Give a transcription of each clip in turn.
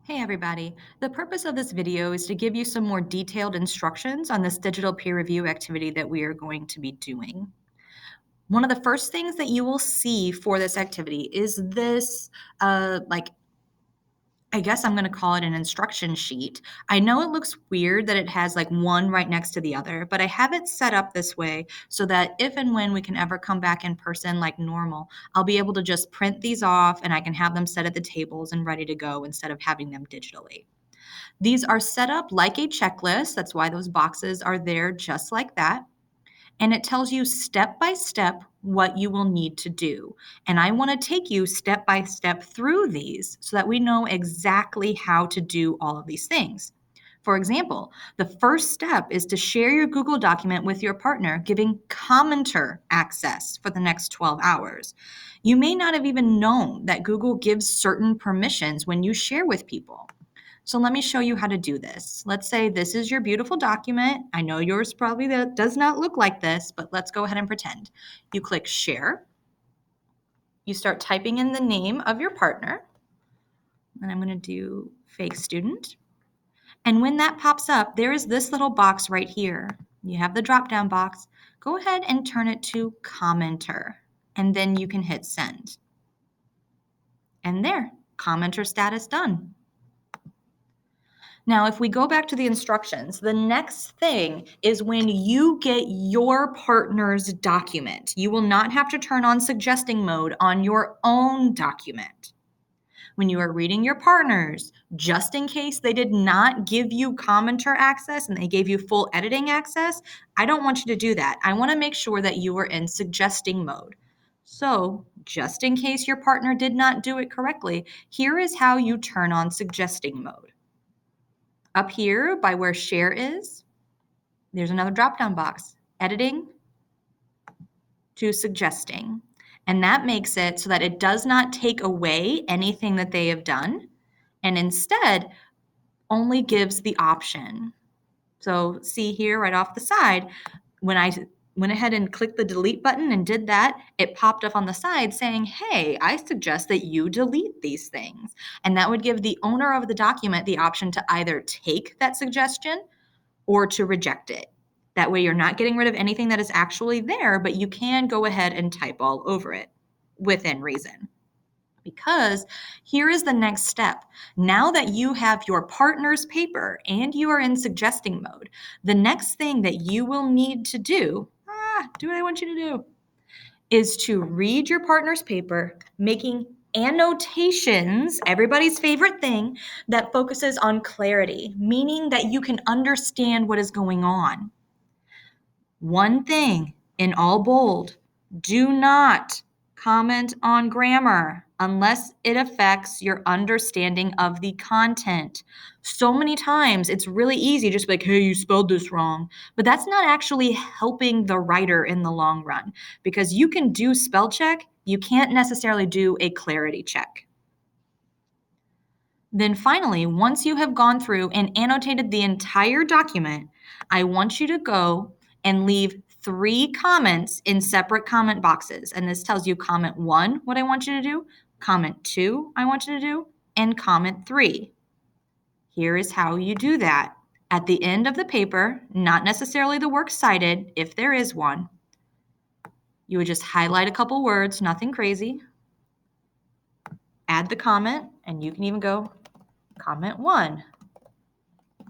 Hey everybody. The purpose of this video is to give you some more detailed instructions on this digital peer review activity that we are going to be doing. One of the first things that you will see for this activity is this, I guess I'm going to call it an instruction sheet. I know it looks weird that it has like one right next to the other, but I have it set up this way so that if and when we can ever come back in person like normal, I'll be able to just print these off and I can have them set at the tables and ready to go instead of having them digitally. These are set up like a checklist. That's why those boxes are there just like that. And it tells you step by step what you will need to do. And I want to take you step by step through these so that we know exactly how to do all of these things. For example, the first step is to share your Google document with your partner, giving commenter access for the next 12 hours. You may not have even known that Google gives certain permissions when you share with people. So let me show you how to do this. Let's say this is your beautiful document. I know yours probably does not look like this, but let's go ahead and pretend. You click share. You start typing in the name of your partner. And I'm going to do fake student. And when that pops up, there is this little box right here. You have the drop-down box. Go ahead and turn it to commenter. And then you can hit send. And there, commenter status done. Now, if we go back to the instructions, the next thing is when you get your partner's document. You will not have to turn on suggesting mode on your own document. When you are reading your partner's, just in case they did not give you commenter access and they gave you full editing access, I don't want you to do that. I want to make sure that you are in suggesting mode. So, just in case your partner did not do it correctly, here is how you turn on suggesting mode. Up here by where share is, there's another drop-down box, editing to suggesting. And that makes it so that it does not take away anything that they have done and instead only gives the option. So see here right off the side, when I went ahead and clicked the delete button and did that, it popped up on the side saying, hey, I suggest that you delete these things. And that would give the owner of the document the option to either take that suggestion or to reject it. That way you're not getting rid of anything that is actually there, but you can go ahead and type all over it within reason. Because here is the next step. Now that you have your partner's paper and you are in suggesting mode, the next thing that you will need to do what I want you to do, is to read your partner's paper, making annotations, everybody's favorite thing, that focuses on clarity, meaning that you can understand what is going on. One thing in all bold, do not comment on grammar unless it affects your understanding of the content. So many times it's really easy just like, hey, you spelled this wrong. But that's not actually helping the writer in the long run because you can do spell check, you can't necessarily do a clarity check. Then finally, once you have gone through and annotated the entire document, I want you to go and leave 3 comments in separate comment boxes. And this tells you comment 1, what I want you to do, comment 2, I want you to do, and comment 3. Here is how you do that. At the end of the paper, not necessarily the works cited, if there is one, you would just highlight a couple words, nothing crazy, add the comment, and you can even go comment 1,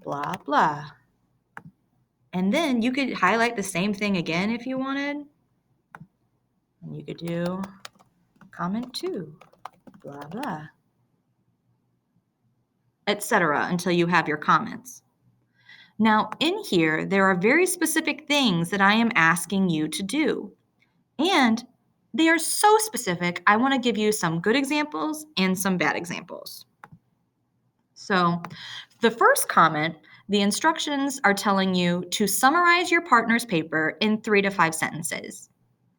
blah, blah. And then you could highlight the same thing again if you wanted. And you could do comment 2, blah, blah, etc. until you have your comments. Now, in here, there are very specific things that I am asking you to do. And they are so specific, I want to give you some good examples and some bad examples. So, the first comment, the instructions are telling you to summarize your partner's paper in 3 to 5 sentences.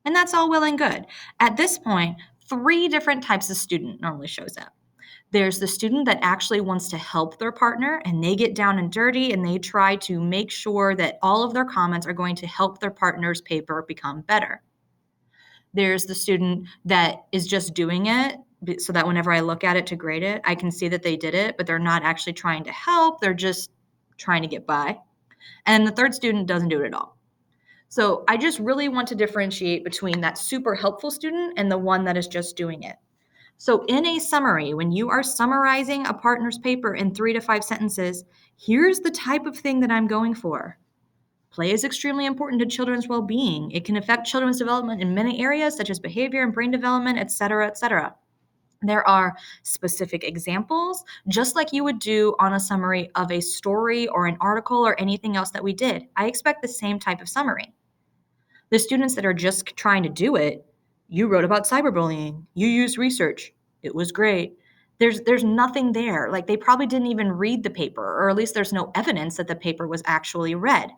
And that's all well and good. At this point, 3 different types of student normally shows up. There's the student that actually wants to help their partner and they get down and dirty and they try to make sure that all of their comments are going to help their partner's paper become better. There's the student that is just doing it so that whenever I look at it to grade it, I can see that they did it, but they're not actually trying to help. They're just trying to get by. And the third student doesn't do it at all. So I just really want to differentiate between that super helpful student and the one that is just doing it. So in a summary, when you are summarizing a partner's paper in 3 to 5 sentences, here's the type of thing that I'm going for. Play is extremely important to children's well-being. It can affect children's development in many areas, such as behavior and brain development, et cetera, et cetera. There are specific examples, just like you would do on a summary of a story or an article or anything else that we did. I expect the same type of summary. The students that are just trying to do it, you wrote about cyberbullying, you used research, it was great. There's nothing there. Like they probably didn't even read the paper, or at least there's no evidence that the paper was actually read.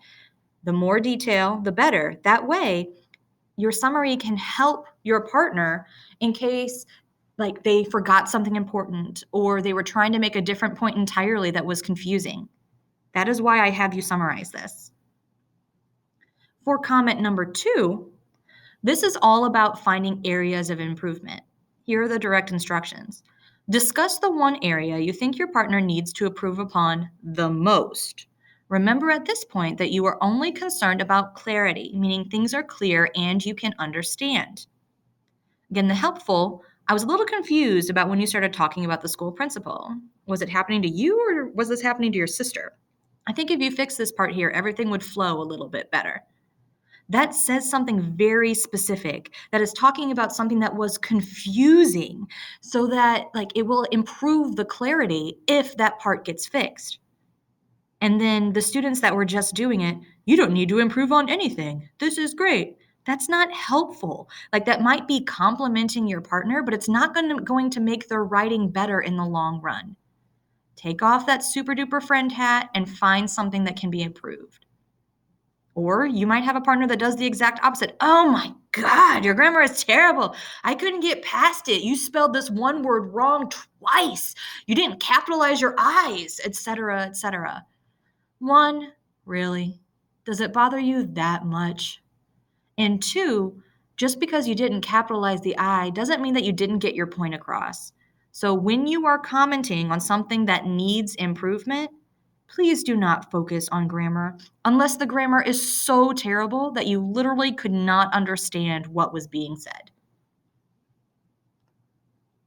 The more detail, the better. That way, your summary can help your partner in case like they forgot something important or they were trying to make a different point entirely that was confusing. That is why I have you summarize this. For comment number 2, this is all about finding areas of improvement. Here are the direct instructions. Discuss the one area you think your partner needs to improve upon the most. Remember at this point that you are only concerned about clarity, meaning things are clear and you can understand. Again, the helpful, I was a little confused about when you started talking about the school principal. Was it happening to you or was this happening to your sister? I think if you fix this part here, everything would flow a little bit better. That says something very specific, that is talking about something that was confusing so that like it will improve the clarity if that part gets fixed. And then the students that were just doing it, you don't need to improve on anything. This is great. That's not helpful. Like that might be complimenting your partner, but it's not going to make their writing better in the long run. Take off that super duper friend hat and find something that can be improved. Or you might have a partner that does the exact opposite. Oh my God, your grammar is terrible. I couldn't get past it. You spelled this one word wrong twice. You didn't capitalize your I's, etc., etc. One, really? Does it bother you that much? And two, just because you didn't capitalize the I doesn't mean that you didn't get your point across. So when you are commenting on something that needs improvement, please do not focus on grammar unless the grammar is so terrible that you literally could not understand what was being said.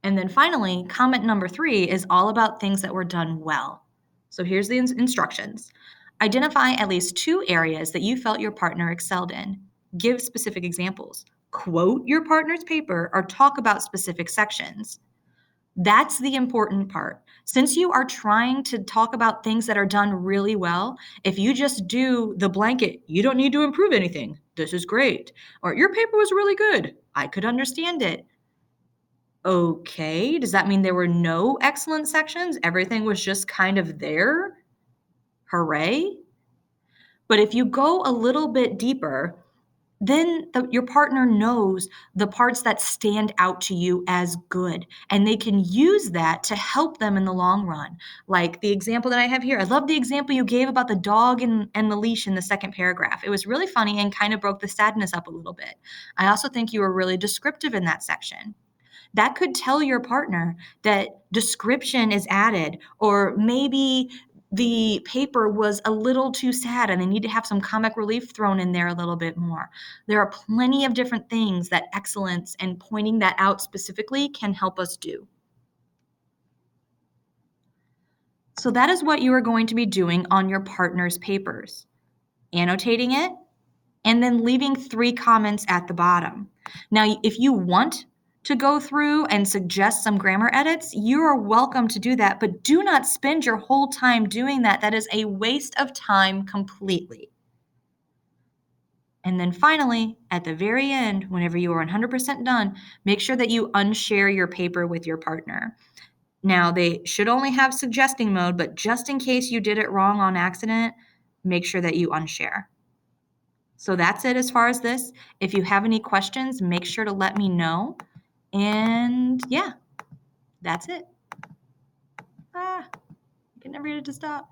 And then finally, comment number 3 is all about things that were done well. So here's the instructions. Identify at least 2 areas that you felt your partner excelled in. Give specific examples. Quote your partner's paper or talk about specific sections. That's the important part. Since you are trying to talk about things that are done really well, if you just do the blanket, you don't need to improve anything. This is great. Or your paper was really good. I could understand it. Okay, does that mean there were no excellent sections? Everything was just kind of there? Hooray. But if you go a little bit deeper, then your partner knows the parts that stand out to you as good, and they can use that to help them in the long run. Like the example that I have here. I love the example you gave about the dog and the leash in the second paragraph. It was really funny and kind of broke the sadness up a little bit. I also think you were really descriptive in that section. That could tell your partner that description is added, or maybe the paper was a little too sad and they need to have some comic relief thrown in there a little bit more. There are plenty of different things that excellence and pointing that out specifically can help us do. So that is what you are going to be doing on your partner's papers. Annotating it, and then leaving 3 comments at the bottom. Now, if you want to go through and suggest some grammar edits, you are welcome to do that, but do not spend your whole time doing that. That is a waste of time completely. And then finally, at the very end, whenever you are 100% done, make sure that you unshare your paper with your partner. Now, they should only have suggesting mode, but just in case you did it wrong on accident, make sure that you unshare. So that's it as far as this. If you have any questions, make sure to let me know. And yeah, that's it. I can never get it to stop.